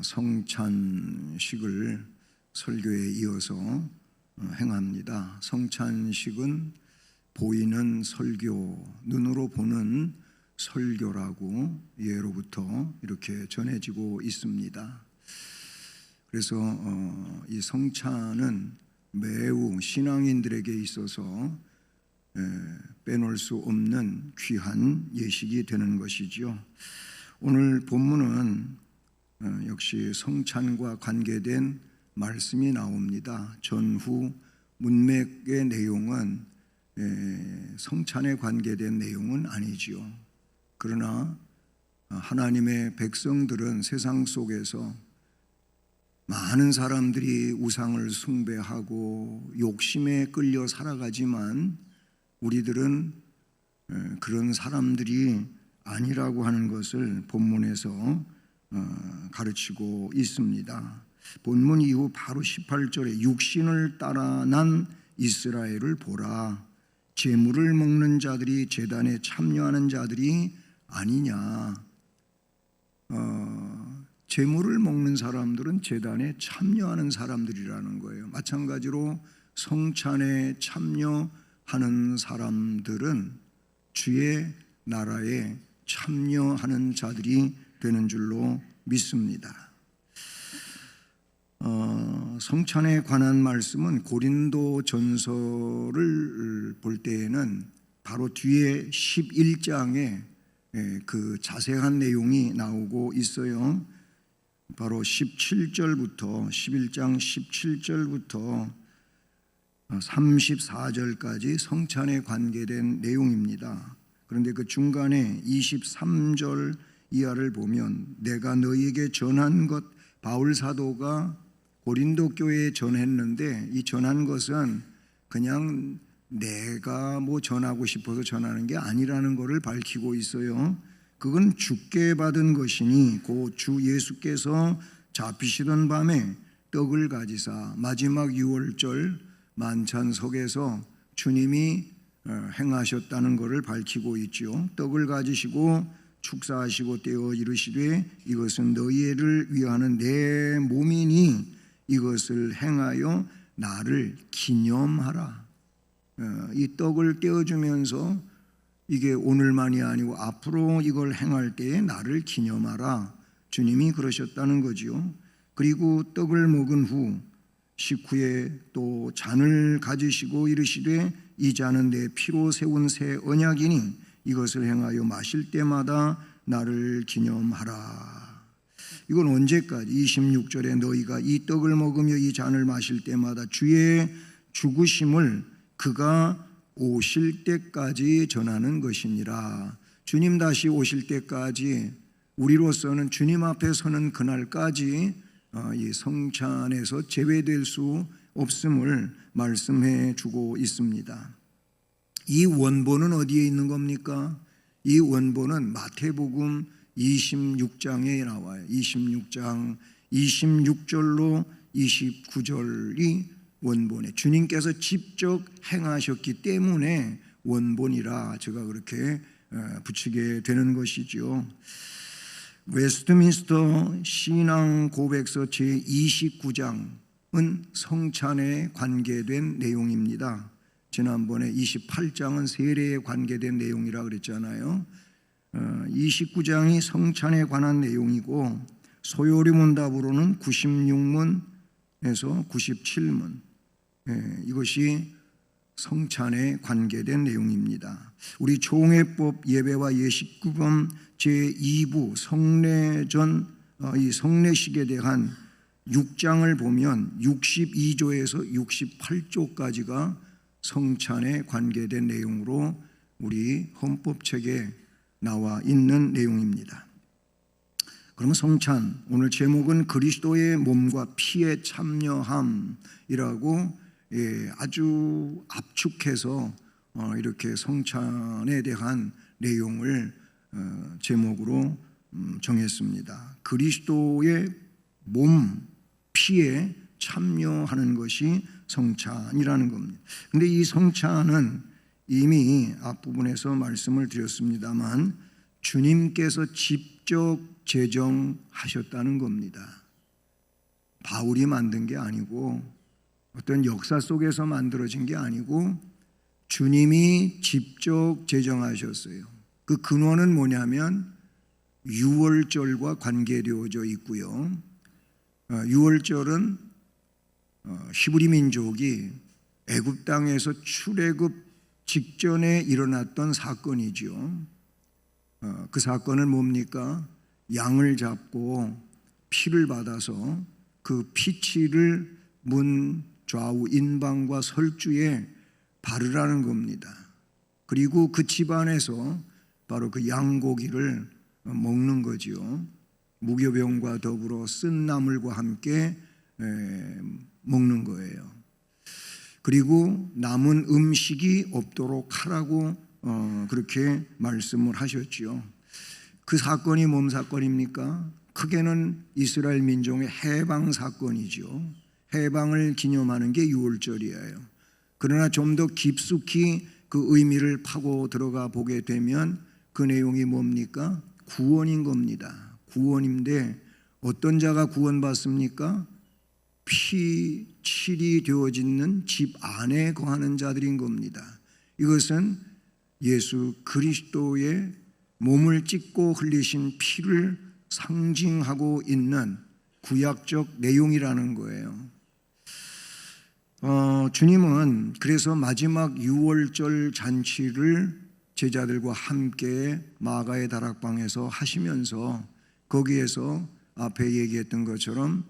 성찬식을 설교에 이어서 행합니다. 성찬식은 보이는 설교, 눈으로 보는 설교라고 예로부터 이렇게 전해지고 있습니다. 그래서 이 성찬은 매우 신앙인들에게 있어서 빼놓을 수 없는 귀한 예식이 되는 것이죠. 오늘 본문은 역시 성찬과 관계된 말씀이 나옵니다. 전후 문맥의 내용은 성찬에 관계된 내용은 아니지요. 그러나 하나님의 백성들은 세상 속에서 많은 사람들이 우상을 숭배하고 욕심에 끌려 살아가지만 우리들은 그런 사람들이 아니라고 하는 것을 본문에서 가르치고 있습니다. 본문 이후 바로 18절에 육신을 따라 난 이스라엘을 보라. 제물을 먹는 자들이 제단에 참여하는 자들이 아니냐. 제물을 먹는 사람들은 제단에 참여하는 사람들이라는 거예요. 마찬가지로 성찬에 참여하는 사람들은 주의 나라에 참여하는 자들이 되는 줄로 믿습니다. 성찬에 관한 말씀은 고린도 전서를 볼 때에는 바로 뒤에 11장에 그 자세한 내용이 나오고 있어요. 바로 17절부터 11장 17절부터 34절까지 성찬에 관계된 내용입니다. 그런데 그 중간에 23절 이하를 보면 내가 너희에게 전한 것, 바울 사도가 고린도 교회에 전했는데 이 전한 것은 그냥 내가 뭐 전하고 싶어서 전하는 게 아니라는 것을 밝히고 있어요. 그건 주께 받은 것이니 곧 주 예수께서 잡히시던 밤에 떡을 가지사 마지막 유월절 만찬석에서 주님이 행하셨다는 것을 밝히고 있죠. 떡을 가지시고 축사하시고 떼어 이르시되 이것은 너희를 위하는 내 몸이니 이것을 행하여 나를 기념하라. 이 떡을 떼어주면서 이게 오늘만이 아니고 앞으로 이걸 행할 때에 나를 기념하라. 주님이 그러셨다는 거지요. 그리고 떡을 먹은 후 식후에 또 잔을 가지시고 이르시되 이 잔은 내 피로 세운 새 언약이니 이것을 행하여 마실 때마다 나를 기념하라. 이건 언제까지? 26절에 너희가 이 떡을 먹으며 이 잔을 마실 때마다 주의 죽으심을 그가 오실 때까지 전하는 것이니라. 주님 다시 오실 때까지 우리로서는 주님 앞에 서는 그날까지 이 성찬에서 제외될 수 없음을 말씀해 주고 있습니다. 이 원본은 어디에 있는 겁니까? 이 원본은 마태복음 26장에 나와요. 26장 26절로 29절이 원본에 주님께서 직접 행하셨기 때문에 원본이라 제가 그렇게 붙이게 되는 것이죠. 웨스트민스터 신앙 고백서 제29장은 성찬에 관계된 내용입니다. 지난번에 28장은 세례에 관계된 내용이라 그랬잖아요. 29장이 성찬에 관한 내용이고 소요리 문답으로는 96문에서 97문, 이것이 성찬에 관계된 내용입니다. 우리 총회법 예배와 예식규범 제2부 성례전 이 성례식에 대한 6장을 보면 62조에서 68조까지가 성찬에 관계된 내용으로 우리 헌법책에 나와 있는 내용입니다. 그러면 성찬, 오늘 제목은 그리스도의 몸과 피에 참여함이라고 아주 압축해서 이렇게 성찬에 대한 내용을 제목으로 정했습니다. 그리스도의 몸, 피에 참여하는 것이 성찬이라는 겁니다. 그런데 이 성찬은 이미 앞부분에서 말씀을 드렸습니다만 주님께서 직접 제정하셨다는 겁니다. 바울이 만든 게 아니고 어떤 역사 속에서 만들어진 게 아니고 주님이 직접 제정하셨어요. 그 근원은 뭐냐면 유월절과 관계되어져 있고요. 유월절은 히브리 민족이 애굽 땅에서 출애굽 직전에 일어났던 사건이죠. 그 사건은 뭡니까? 양을 잡고 피를 받아서 그 피치를 문 좌우 인방과 설주에 바르라는 겁니다. 그리고 그 집안에서 바로 그 양고기를 먹는 거지요. 무교병과 더불어 쓴 나물과 함께 먹는 거예요. 그리고 남은 음식이 없도록 하라고 그렇게 말씀을 하셨지요. 그 사건이 뭔 사건입니까? 크게는 이스라엘 민족의 해방 사건이죠. 해방을 기념하는 게 유월절이에요. 그러나 좀 더 깊숙이 그 의미를 파고 들어가 보게 되면 그 내용이 뭡니까? 구원인 겁니다. 구원인데 어떤 자가 구원받습니까? 피칠이 되어지는 집 안에 거하는 자들인 겁니다. 이것은 예수 그리스도의 몸을 찢고 흘리신 피를 상징하고 있는 구약적 내용이라는 거예요. 주님은 그래서 마지막 유월절 잔치를 제자들과 함께 마가의 다락방에서 하시면서 거기에서 앞에 얘기했던 것처럼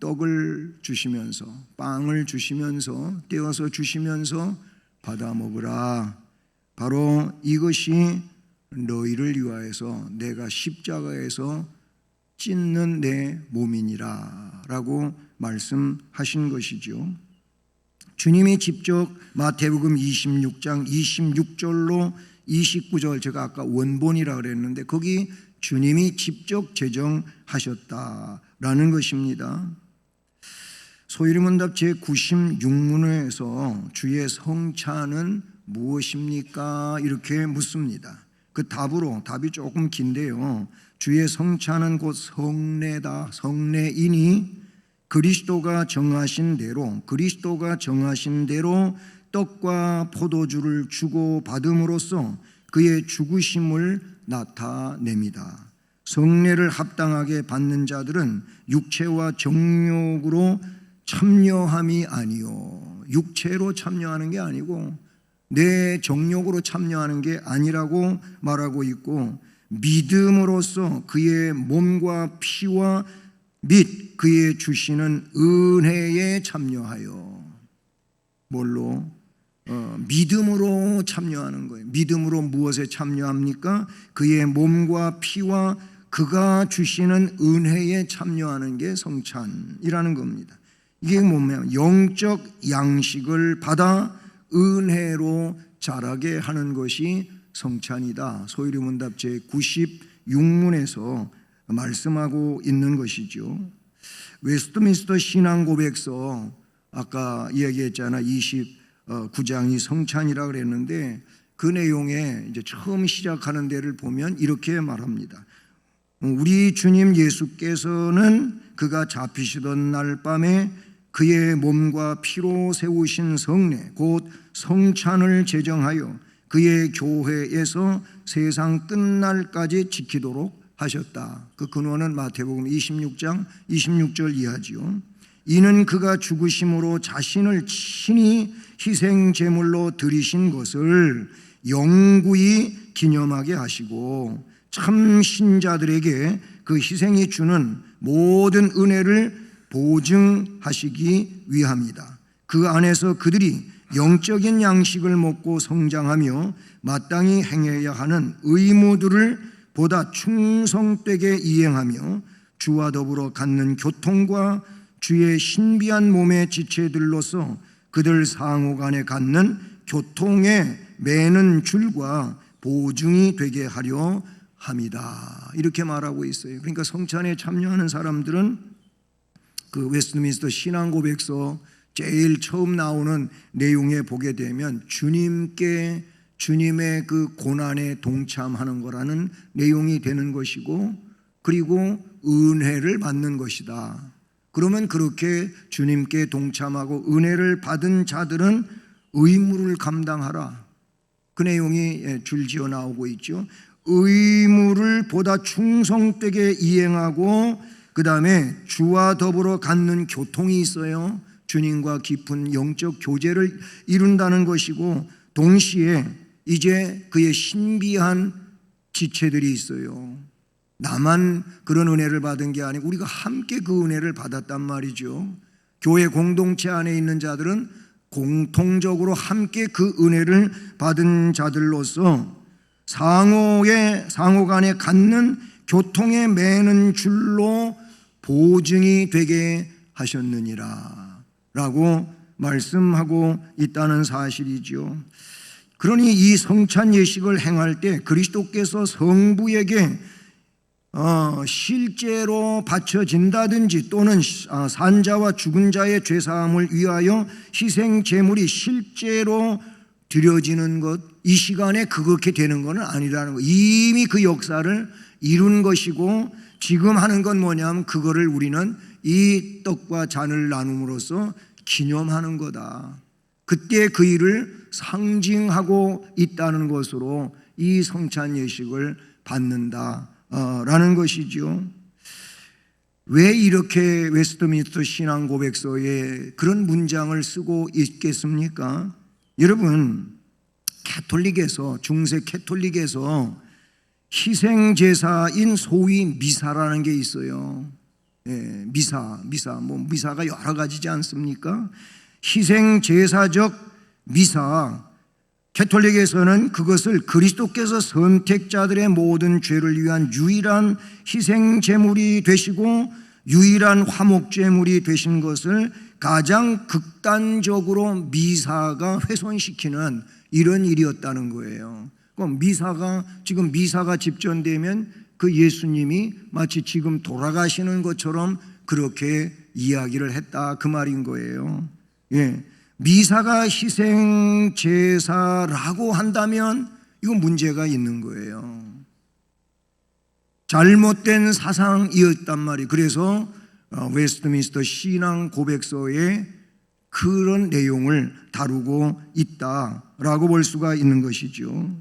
떡을 주시면서 빵을 주시면서 떼어서 주시면서 받아 먹으라. 바로 이것이 너희를 위하여서 내가 십자가에서 찢는 내 몸이니라 라고 말씀하신 것이죠. 주님이 직접 마태복음 26장 26절로 29절, 제가 아까 원본이라 그랬는데 거기 주님이 직접 제정하셨다라는 것입니다. 소위문답 제96문에서 주의 성찬은 무엇입니까? 이렇게 묻습니다. 그 답이 조금 긴데요. 주의 성찬은 곧 성례다. 성례이니 그리스도가 정하신 대로 떡과 포도주를 주고 받음으로써 그의 죽으심을 나타냅니다. 성례를 합당하게 받는 자들은 육체와 정욕으로 참여함이 아니요, 육체로 참여하는 게 아니고 내 정욕으로 참여하는 게 아니라고 말하고 있고, 믿음으로써 그의 몸과 피와 및 그의 주시는 은혜에 참여하여, 뭘로? 믿음으로 참여하는 거예요. 믿음으로 무엇에 참여합니까? 그의 몸과 피와 그가 주시는 은혜에 참여하는 게 성찬이라는 겁니다. 이게 뭐냐면 영적 양식을 받아 은혜로 자라게 하는 것이 성찬이다. 소위문답 제96문에서 말씀하고 있는 것이죠. 웨스트민스터 신앙고백서, 아까 이야기했잖아, 29장이 성찬이라 그랬는데 그 내용에 이제 처음 시작하는 데를 보면 이렇게 말합니다. 우리 주님 예수께서는 그가 잡히시던 날 밤에 그의 몸과 피로 세우신 성례 곧 성찬을 제정하여 그의 교회에서 세상 끝날까지 지키도록 하셨다. 그 근원은 마태복음 26장 26절 이하지요. 이는 그가 죽으심으로 자신을 친히 희생 제물로 드리신 것을 영구히 기념하게 하시고 참 신자들에게 그 희생이 주는 모든 은혜를 보증하시기 위함이다. 그 안에서 그들이 영적인 양식을 먹고 성장하며 마땅히 행해야 하는 의무들을 보다 충성되게 이행하며 주와 더불어 갖는 교통과 주의 신비한 몸의 지체들로서 그들 상호 간에 갖는 교통에 매는 줄과 보증이 되게 하려 합니다. 이렇게 말하고 있어요. 그러니까 성찬에 참여하는 사람들은 그 웨스트민스터 신앙고백서 제일 처음 나오는 내용에 보게 되면 주님의 그 고난에 동참하는 거라는 내용이 되는 것이고, 그리고 은혜를 받는 것이다. 그러면 그렇게 주님께 동참하고 은혜를 받은 자들은 의무를 감당하라. 그 내용이 줄지어 나오고 있죠. 의무를 보다 충성되게 이행하고 그 다음에 주와 더불어 갖는 교통이 있어요. 주님과 깊은 영적 교제를 이룬다는 것이고, 동시에 이제 그의 신비한 지체들이 있어요. 나만 그런 은혜를 받은 게 아니고 우리가 함께 그 은혜를 받았단 말이죠. 교회 공동체 안에 있는 자들은 공통적으로 함께 그 은혜를 받은 자들로서 상호 간에 갖는 교통에 매는 줄로 보증이 되게 하셨느니라 라고 말씀하고 있다는 사실이죠. 그러니 이 성찬 예식을 행할 때 그리스도께서 성부에게 실제로 바쳐진다든지 또는 산자와 죽은 자의 죄사함을 위하여 희생 제물이 실제로 드려지는 것, 이 시간에 그렇게 되는 것은 아니라는 것. 이미 그 역사를 이룬 것이고, 지금 하는 건 뭐냐면 그거를 우리는 이 떡과 잔을 나눔으로써 기념하는 거다. 그때 그 일을 상징하고 있다는 것으로 이 성찬 예식을 받는다 라는 것이죠. 왜 이렇게 웨스트민스터 신앙 고백서에 그런 문장을 쓰고 있겠습니까? 여러분, 캐톨릭에서, 중세 캐톨릭에서 희생 제사인 소위 미사라는 게 있어요. 미사가 여러 가지지 않습니까? 희생 제사적 미사, 캐톨릭에서는 그것을 그리스도께서 선택자들의 모든 죄를 위한 유일한 희생 제물이 되시고 유일한 화목 제물이 되신 것을 가장 극단적으로 미사가 훼손시키는 이런 일이었다는 거예요. 그럼 지금 미사가 집전되면 그 예수님이 마치 지금 돌아가시는 것처럼 그렇게 이야기를 했다, 그 말인 거예요. 미사가 희생 제사라고 한다면 이건 문제가 있는 거예요. 잘못된 사상이었단 말이에요. 그래서 웨스트민스터 신앙 고백서에 그런 내용을 다루고 있다라고 볼 수가 있는 것이죠.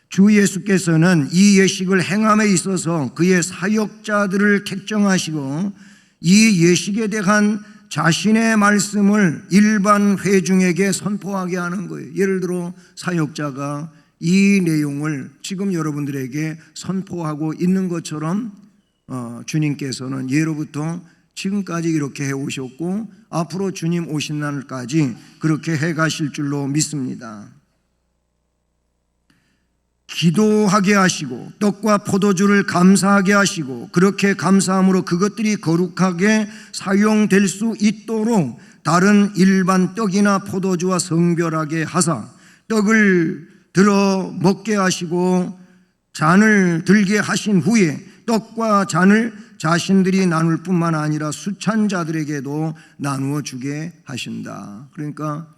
주 예수께서는 이 예식을 행함에 있어서 그의 사역자들을 택정하시고 이 예식에 대한 자신의 말씀을 일반 회중에게 선포하게 하는 거예요. 예를 들어 사역자가 이 내용을 지금 여러분들에게 선포하고 있는 것처럼 주님께서는 예로부터 지금까지 이렇게 해오셨고 앞으로 주님 오신 날까지 그렇게 해가실 줄로 믿습니다. 기도하게 하시고 떡과 포도주를 감사하게 하시고 그렇게 감사함으로 그것들이 거룩하게 사용될 수 있도록 다른 일반 떡이나 포도주와 성별하게 하사 떡을 들어 먹게 하시고 잔을 들게 하신 후에 떡과 잔을 자신들이 나눌 뿐만 아니라 수찬 자들에게도 나누어 주게 하신다. 그러니까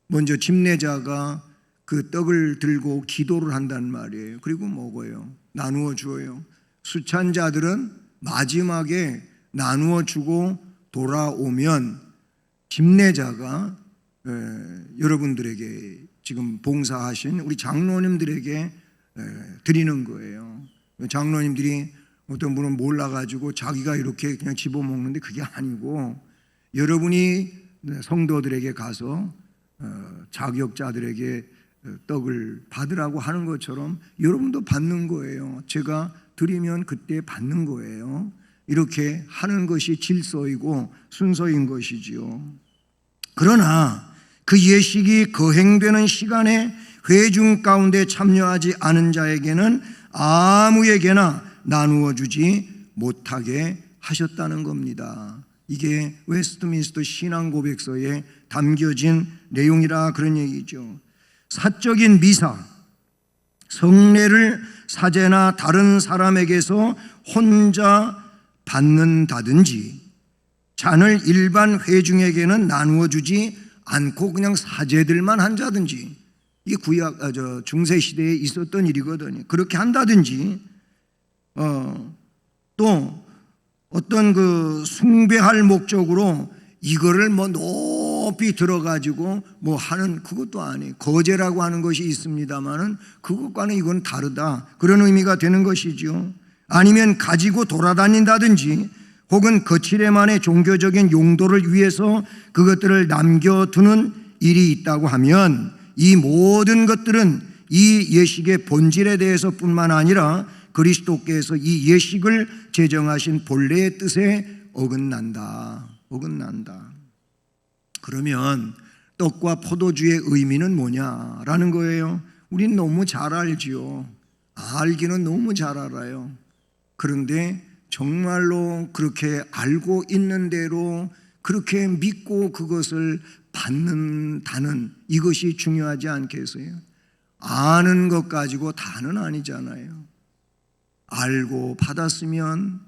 먼저 집례자가 그 떡을 들고 기도를 한단 말이에요. 그리고 먹어요. 나누어 주어요. 수찬 자들은 마지막에 나누어 주고 돌아오면 집례자가 여러분들에게 지금 봉사하신 우리 장로님들에게 드리는 거예요. 장로님들이 어떤 분은 몰라가지고 자기가 이렇게 그냥 집어먹는데 그게 아니고 여러분이 성도들에게 가서 자격자들에게 떡을 받으라고 하는 것처럼 여러분도 받는 거예요. 제가 드리면 그때 받는 거예요. 이렇게 하는 것이 질서이고 순서인 것이지요. 그러나 그 예식이 거행되는 시간에 회중 가운데 참여하지 않은 자에게는 아무에게나 나누어 주지 못하게 하셨다는 겁니다. 이게 웨스트민스터 신앙 고백서에 담겨진 내용이라 그런 얘기죠. 사적인 미사, 성례를 사제나 다른 사람에게서 혼자 받는다든지 잔을 일반 회중에게는 나누어 주지 않고 그냥 사제들만 한다든지, 이게 중세 시대에 있었던 일이거든요. 그렇게 한다든지 또 어떤 그 숭배할 목적으로 이거를 뭐 높이 들어가지고 뭐 하는 그것도 아니에요. 거제라고 하는 것이 있습니다만은 그것과는 이건 다르다. 그런 의미가 되는 것이죠. 아니면 가지고 돌아다닌다든지 혹은 거칠에만의 종교적인 용도를 위해서 그것들을 남겨두는 일이 있다고 하면 이 모든 것들은 이 예식의 본질에 대해서 뿐만 아니라 그리스도께서 이 예식을 제정하신 본래의 뜻에 어긋난다. 그러면 떡과 포도주의 의미는 뭐냐라는 거예요. 우린 너무 잘 알지요. 알기는 너무 잘 알아요. 그런데 정말로 그렇게 알고 있는 대로 그렇게 믿고 그것을 받는다는 이것이 중요하지 않겠어요? 아는 것 가지고 다는 아니잖아요. 알고 받았으면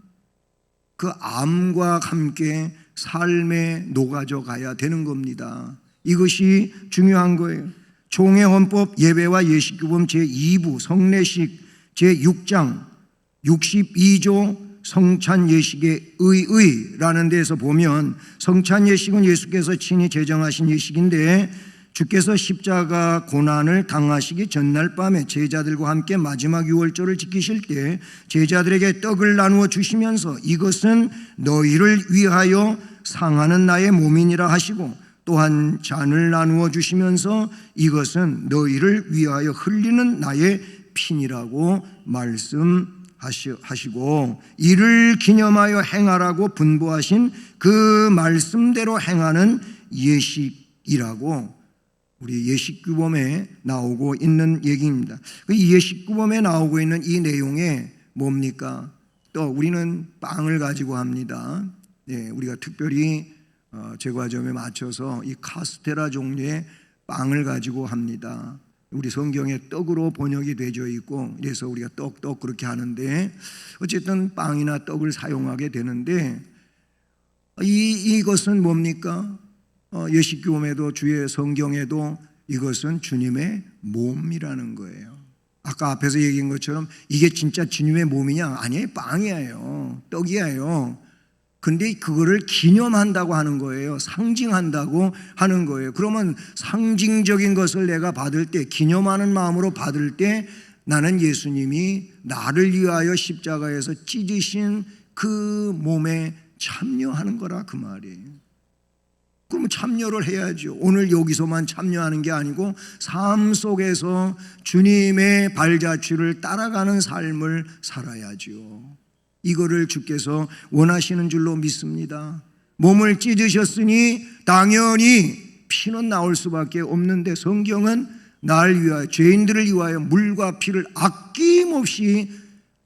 그 암과 함께 삶에 녹아져 가야 되는 겁니다. 이것이 중요한 거예요. 총회헌법 예배와 예식규범 제2부 성례식 제6장 62조 성찬예식의 의의라는 데서 보면 성찬예식은 예수께서 친히 제정하신 예식인데 주께서 십자가 고난을 당하시기 전날 밤에 제자들과 함께 마지막 유월절을 지키실 때 제자들에게 떡을 나누어 주시면서 이것은 너희를 위하여 상하는 나의 몸이니라 하시고 또한 잔을 나누어 주시면서 이것은 너희를 위하여 흘리는 나의 피니라고 말씀하시고 이를 기념하여 행하라고 분부하신 그 말씀대로 행하는 예식이라고 우리 예식규범에 나오고 있는 얘기입니다. 이 예식규범에 나오고 있는 이 내용에 뭡니까? 또 우리는 빵을 가지고 합니다. 우리가 특별히 제과점에 맞춰서 이 카스테라 종류의 빵을 가지고 합니다. 우리 성경에 떡으로 번역이 되어 있고 그래서 우리가 떡 그렇게 하는데 어쨌든 빵이나 떡을 사용하게 되는데 이것은 뭡니까? 예식규범에도 주의 성경에도 이것은 주님의 몸이라는 거예요. 아까 앞에서 얘기한 것처럼 이게 진짜 주님의 몸이냐? 아니에요. 빵이에요. 떡이에요. 근데 그거를 기념한다고 하는 거예요. 상징한다고 하는 거예요. 그러면 상징적인 것을 내가 받을 때, 기념하는 마음으로 받을 때 나는 예수님이 나를 위하여 십자가에서 찢으신 그 몸에 참여하는 거라 그 말이에요. 그러면 참여를 해야죠. 오늘 여기서만 참여하는 게 아니고 삶 속에서 주님의 발자취를 따라가는 삶을 살아야죠. 이거를 주께서 원하시는 줄로 믿습니다. 몸을 찢으셨으니 당연히 피는 나올 수밖에 없는데 성경은 날 위하여 죄인들을 위하여 물과 피를 아낌없이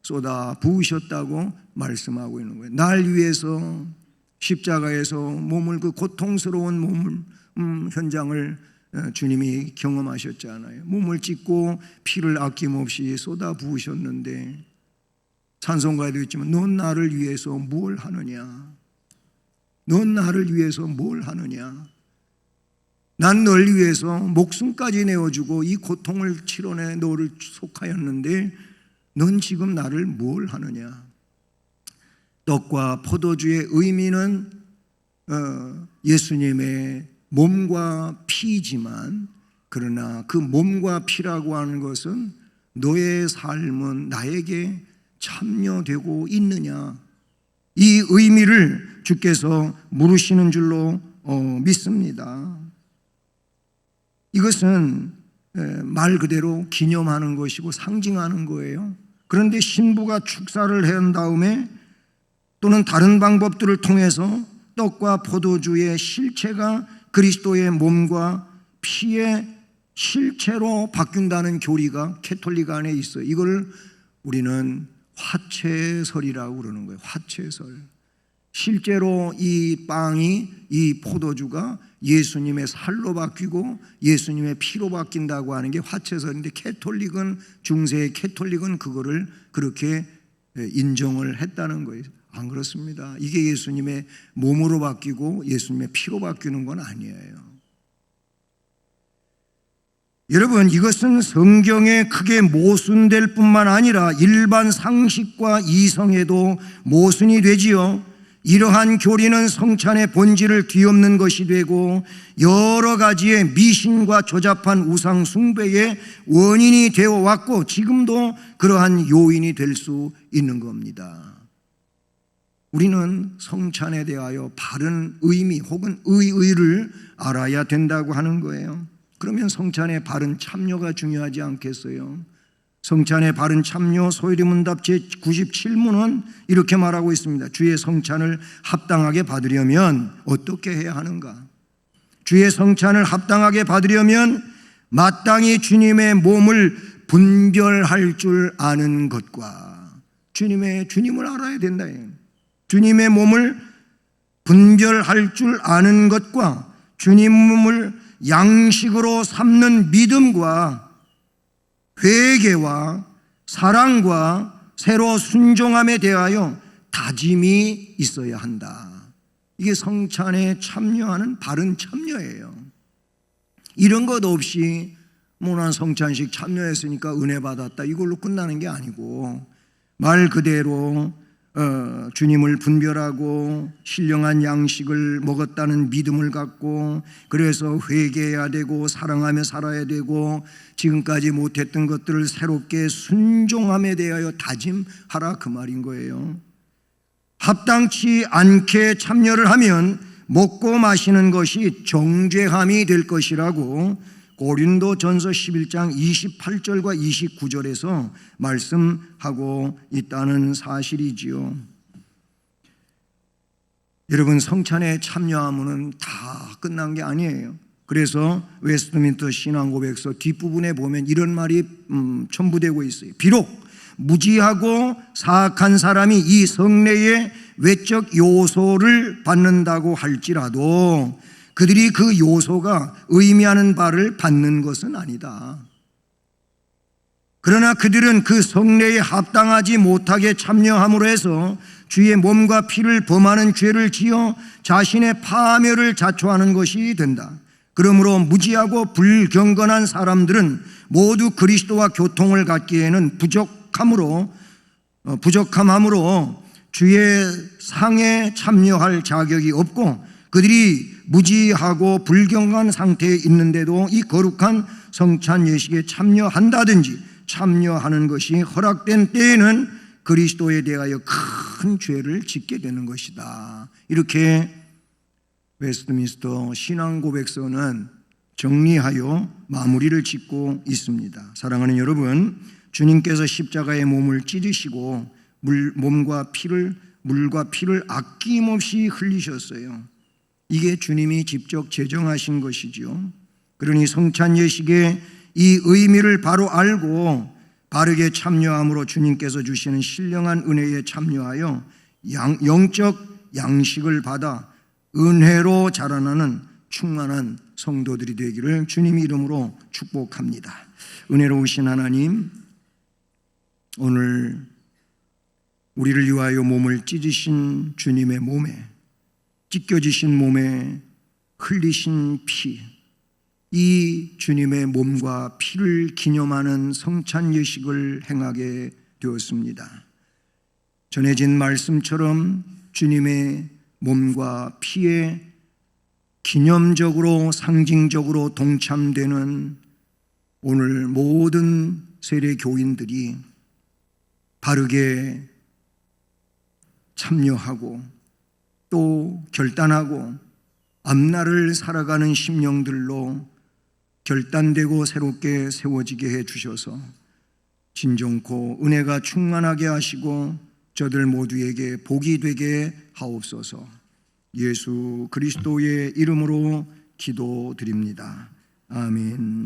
쏟아 부으셨다고 말씀하고 있는 거예요. 날 위해서 십자가에서 몸을 그 고통스러운 몸을 현장을 주님이 경험하셨잖아요. 몸을 찢고 피를 아낌없이 쏟아 부으셨는데 찬송가에도 있지만 넌 나를 위해서 뭘 하느냐? 넌 나를 위해서 뭘 하느냐? 난 널 위해서 목숨까지 내어주고 이 고통을 치러내 너를 속하였는데 넌 지금 나를 뭘 하느냐? 떡과 포도주의 의미는 예수님의 몸과 피이지만 그러나 그 몸과 피라고 하는 것은 너의 삶은 나에게 참여되고 있느냐? 이 의미를 주께서 물으시는 줄로 믿습니다. 이것은 말 그대로 기념하는 것이고 상징하는 거예요. 그런데 신부가 축사를 한 다음에 또는 다른 방법들을 통해서 떡과 포도주의 실체가 그리스도의 몸과 피의 실체로 바뀐다는 교리가 캐톨릭 안에 있어요. 이걸 우리는 화채설이라고 그러는 거예요. 화채설. 실제로 이 빵이, 이 포도주가 예수님의 살로 바뀌고 예수님의 피로 바뀐다고 하는 게 화채설인데 캐톨릭은, 중세의 캐톨릭은 그거를 그렇게 인정을 했다는 거예요. 안 그렇습니다. 이게 예수님의 몸으로 바뀌고 예수님의 피로 바뀌는 건 아니에요. 여러분, 이것은 성경에 크게 모순될 뿐만 아니라 일반 상식과 이성에도 모순이 되지요. 이러한 교리는 성찬의 본질을 뒤엎는 것이 되고 여러 가지의 미신과 조잡한 우상 숭배의 원인이 되어 왔고 지금도 그러한 요인이 될 수 있는 겁니다. 우리는 성찬에 대하여 바른 의미 혹은 의의를 알아야 된다고 하는 거예요. 그러면 성찬의 바른 참여가 중요하지 않겠어요? 성찬의 바른 참여 소위문답 제97문은 이렇게 말하고 있습니다. 주의 성찬을 합당하게 받으려면 어떻게 해야 하는가? 주의 성찬을 합당하게 받으려면 마땅히 주님의 몸을 분별할 줄 아는 것과 주님을 알아야 된다. 주님의 몸을 분별할 줄 아는 것과 주님 몸을 양식으로 삼는 믿음과 회개와 사랑과 새로 순종함에 대하여 다짐이 있어야 한다. 이게 성찬에 참여하는 바른 참여예요. 이런 것 없이 난 성찬식 참여했으니까 은혜 받았다 이걸로 끝나는 게 아니고 말 그대로 주님을 분별하고 신령한 양식을 먹었다는 믿음을 갖고 그래서 회개해야 되고 사랑하며 살아야 되고 지금까지 못했던 것들을 새롭게 순종함에 대하여 다짐하라 그 말인 거예요. 합당치 않게 참여를 하면 먹고 마시는 것이 정죄함이 될 것이라고 고린도전서 11장 28절과 29절에서 말씀하고 있다는 사실이지요. 여러분, 성찬에 참여하면 다 끝난 게 아니에요. 그래서 웨스트민스터 신앙고백서 뒷부분에 보면 이런 말이 첨부되고 있어요. 비록 무지하고 사악한 사람이 이 성례의 외적 요소를 받는다고 할지라도 그들이 그 요소가 의미하는 바를 받는 것은 아니다. 그러나 그들은 그 성례에 합당하지 못하게 참여함으로 해서 주의 몸과 피를 범하는 죄를 지어 자신의 파멸을 자초하는 것이 된다. 그러므로 무지하고 불경건한 사람들은 모두 그리스도와 교통을 갖기에는 부족함으로 주의 상에 참여할 자격이 없고 그들이 무지하고 불경건한 상태에 있는데도 이 거룩한 성찬 예식에 참여한다든지 참여하는 것이 허락된 때에는 그리스도에 대하여 큰 죄를 짓게 되는 것이다. 이렇게 웨스트민스터 신앙고백서는 정리하여 마무리를 짓고 있습니다. 사랑하는 여러분, 주님께서 십자가의 몸을 찢으시고 물과 피를 아낌없이 흘리셨어요. 이게 주님이 직접 제정하신 것이지요. 그러니 성찬 예식의 이 의미를 바로 알고 바르게 참여함으로 주님께서 주시는 신령한 은혜에 참여하여 영적 양식을 받아 은혜로 자라나는 충만한 성도들이 되기를 주님 이름으로 축복합니다. 은혜로우신 하나님, 오늘 우리를 위하여 몸을 찢으신 주님의 몸에, 찢겨지신 몸에 흘리신 피, 이 주님의 몸과 피를 기념하는 성찬 예식을 행하게 되었습니다. 전해진 말씀처럼 주님의 몸과 피에 기념적으로 상징적으로 동참되는 오늘 모든 세례 교인들이 바르게 참여하고 또 결단하고 앞날을 살아가는 심령들로 결단되고 새롭게 세워지게 해 주셔서 진정코 은혜가 충만하게 하시고 저들 모두에게 복이 되게 하옵소서. 예수 그리스도의 이름으로 기도드립니다. 아멘.